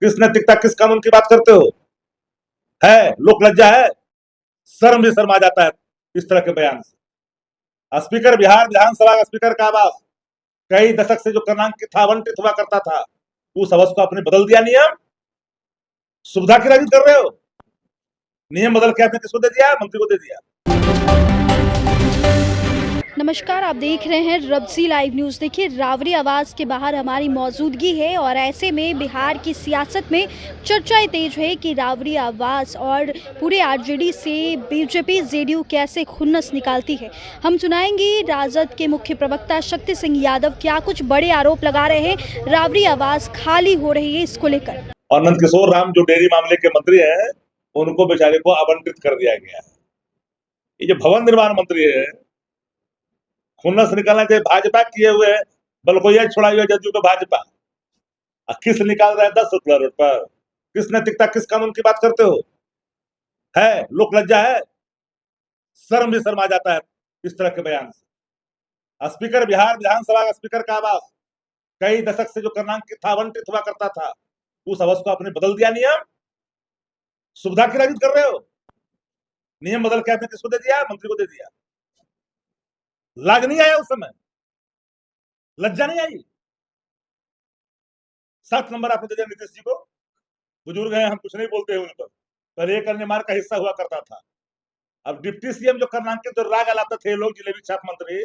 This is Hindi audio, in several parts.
किस नैतिकता, किस कानून की बात करते हो? है लोक लज्जा है? शर्म भी शर्मा जाता है इस तरह के बयान से। स्पीकर, बिहार विधानसभा का स्पीकर का आवास कई दशक से जो कर्नाटक था, आवंटित हुआ करता था, उस आवास को आपने बदल दिया। नियम सुविधा की राजनीति कर रहे हो। नियम बदल के आपने किसको दे दिया? मंत्री को दे दिया। नमस्कार, आप देख रहे हैं रब्सी लाइव न्यूज़। देखिए, रावरी आवास के बाहर हमारी मौजूदगी है और ऐसे में बिहार की सियासत में चर्चाएं तेज है कि रावरी आवास और पूरे आरजेडी से बीजेपी जेडीयू कैसे खुन्नस निकालती है। हम सुनाएंगे राजद के मुख्य प्रवक्ता शक्ति सिंह यादव क्या कुछ बड़े आरोप लगा रहे हैं, रावरी आवास खाली हो रही है इसको लेकर। और नंद किशोर राम जो डेयरी मामले के मंत्री हैं, उनको बेचारे को आवंटित कर दिया गया है। ये जो भवन निर्माण मंत्री है, खुन्नस निकालना चाहिए। भाजपा किए हुए बलकोइया छोड़ा हुआ जदयू को भाजपा किस निकाल रहा है 10 करोड़ पर। किस नैतिकता, किस कानून की बात करते हो? है लोक लज्जा है? शर्म भी शर्मा जाता है इस तरह के बयान से। स्पीकर, बिहार विधानसभा का स्पीकर का आवास कई दशक से जो कर्नाटक था, आवंटित हुआ करता था, उस आवास को आपने बदल दिया। नियम सुविधा की राजनीति कर रहे हो। नियम बदल के आपने किसको दे दिया? मंत्री को दे दिया। लाज नहीं आया उस समय? लज्जा नहीं आई? 7 नंबर आपने दे दिया नीतीश जी को। बुजुर्ग हैं, हम कुछ नहीं बोलते हैं उन पर, पहले एक अन्य मार का हिस्सा हुआ करता था। अब डिप्टी सीएम जो कर्नाटक के राग लाते थे लोग, जिलेबी छाप मंत्री,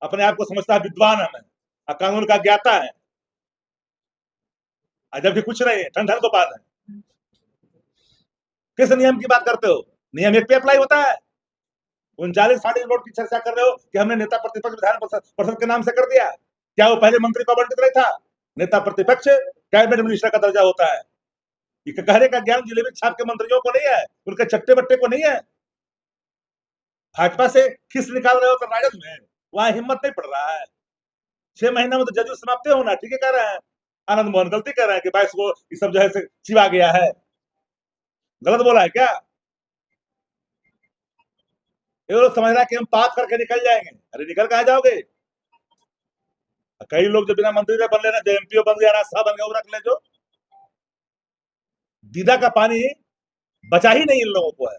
अपने आप को समझता है विद्वान है, मैं कानून का ज्ञाता है, जबकि कुछ नहीं है, ठंडन गोपाल है। किस नियम की बात करते हो? नियम एक पे अप्लाई होता है। 39 साढ़े नोट की चर्चा कर रहे हो कि हमने नेता प्रतिपक्ष विधान परिषद के नाम से कर दिया। क्या वो पहले मंत्री को आवंटित नहीं था? नेता प्रतिपक्ष कैबिनेट मिनिस्टर का दर्जा होता है। ये कहने का ज्ञान जिले में छाप के मंत्रियों को नहीं है, उनके चट्टे बट्टे को नहीं है। भाजपा से खिस निकाल रहे हो तो राजद में वहां हिम्मत नहीं पड़ रहा है। 6 महीने में तो जदयू समाप्त होना, ठीक है कह रहे हैं। आनंद मोहन गलती कर रहे हैं कि 22 को ये सब जो है चिवा गया है। गलत बोला है क्या? ये लोग समझ रहा है कि हम पाप करके निकल जाएंगे। अरे निकल कहां जाओगे? कई लोग जो बिना मंत्री से बन लेना, जो एमपीओ बन गया, रास्ता बन गया, वो रख ले। जो दीदा का पानी बचा ही नहीं इन लोगों को है,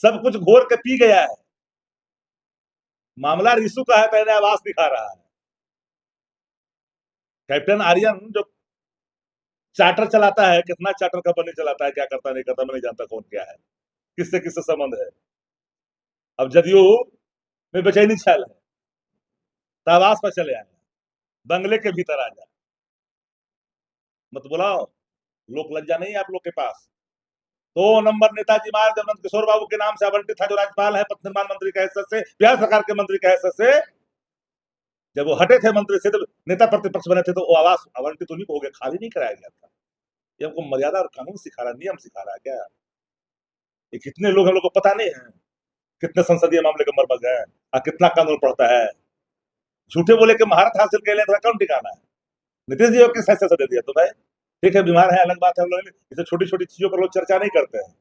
सब कुछ घोर के पी गया है। मामला रिसू का है, पहले आवास दिखा रहा है। कैप्टन आर्यन जो चार्टर चलाता है, कितना चार्टर कंपनी चलाता है, क्या करता नहीं करता मैं नहीं जानता, कौन क्या है, किससे किससे संबंध है। अब जदयू में बेचैनी छल है, तो आवास पर चले आए, बंगले के भीतर आ जा। मत बुलाओ, लोक लज्जा नहीं है आप लोग के पास। 2 नंबर नेताजी मार्ग जब नंद किशोर बाबू के नाम से आवंटित था, जो राज्यपाल है, पथ निर्माण मंत्री के हैसियत से, बिहार सरकार के मंत्री के हैसियत से, जब वो हटे थे मंत्री से, तो नेता प्रतिपक्ष बने थे, तो वो आवास आवंटित उन्हीं को हो गया, खाली नहीं कराया गया था। ये हमको मर्यादा और कानून सिखा रहा, नियम सिखा रहा है क्या? ये कितने लोग हम लोग को पता नहीं है, कितने संसदीय मामले के मर्मज्ञ हैं और कितना कानून पढ़ता है। झूठे बोले के महारत हासिल कर ले तो कौन ठिकाना है? नीतीश जी को किस हैसियत से दे दिया? तो भाई ठीक है, बीमार है, अलग बात है, हम लोग इसे छोटी छोटी चीजों पर लोग चर्चा नहीं करते हैं।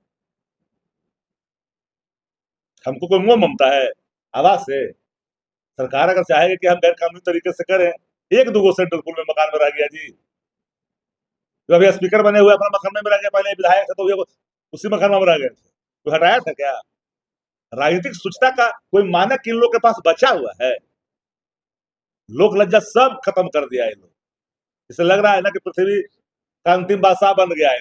हमको कोई मोह ममता है आवास से? सरकार अगर चाहेगी कि हम गैर कानूनी तरीके से करें, 1-2 सेंट्रल पुल में मकान में रह गया जी, तो अभी स्पीकर बने हुए अपना मकान में रह गया, पहले विधायक थे तो उसी मकान में रह गए थे, तो हटाया था क्या? राजनीतिक शुचिता का कोई मानक इन लोग के पास बचा हुआ है? लोक लज्जा सब खत्म कर दिया है लोग। इसे लग रहा है ना कि पृथ्वी का अंतिम बादशाह बन गया है।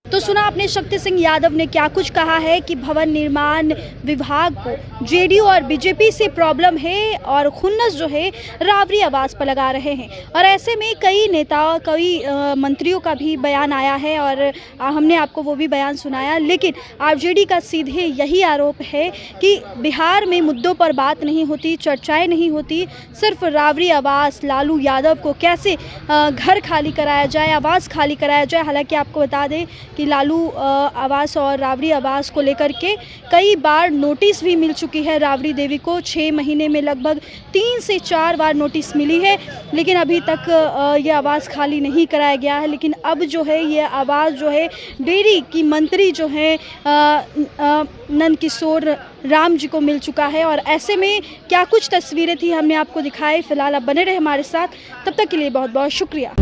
तो सुना आपने शक्ति सिंह यादव ने क्या कुछ कहा है कि भवन निर्माण विभाग को जेडीयू और बीजेपी से प्रॉब्लम है और खुन्नस जो है रावरी आवास पर लगा रहे हैं। और ऐसे में कई नेताओं, कई मंत्रियों का भी बयान आया है और हमने आपको वो भी बयान सुनाया। लेकिन आरजेडी का सीधे यही आरोप है कि बिहार में मुद्दों पर बात नहीं होती, चर्चाएँ नहीं होती, सिर्फ रावरी आवास, लालू यादव को कैसे घर खाली कराया जाए, आवास खाली कराया जाए। हालांकि आपको बता दें कि लालू आवास और राबड़ी आवास को लेकर के कई बार नोटिस भी मिल चुकी है राबड़ी देवी को। 6 महीने में लगभग 3 से 4 बार नोटिस मिली है, लेकिन अभी तक ये आवास खाली नहीं कराया गया है। लेकिन अब जो है ये आवास जो है डेयरी की मंत्री जो है नंद किशोर राम जी को मिल चुका है। और ऐसे में क्या कुछ तस्वीरें थी हमने आपको दिखाई। फिलहाल आप बने रहे हमारे साथ, तब तक के लिए बहुत बहुत शुक्रिया।